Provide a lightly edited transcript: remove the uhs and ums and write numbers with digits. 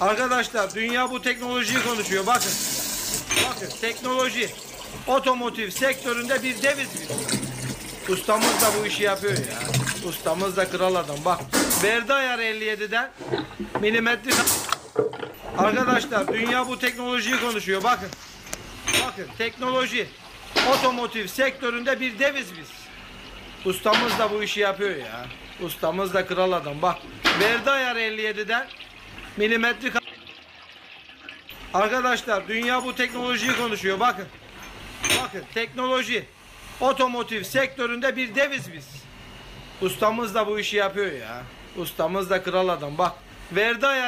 Arkadaşlar dünya bu teknolojiyi konuşuyor. Bakın. Bakın teknoloji. Otomotiv sektöründe bir deviz biz. Ustamız da bu işi yapıyor ya. Ustamız da kral adam. Bak. Verdi ayar 57'den milimetrik. Arkadaşlar dünya bu teknolojiyi konuşuyor. Bakın. Bakın teknoloji. Otomotiv sektöründe bir deviz biz. Ustamız da bu işi yapıyor ya. Ustamız da kral adam. Bak. Verdi ayar 57'den milimetrik. Arkadaşlar dünya bu teknolojiyi konuşuyor. Bakın. Bakın teknoloji. Otomotiv sektöründe bir deviz biz. Ustamız da bu işi yapıyor ya. Ustamız da kral adam. Bak. Verdi ayar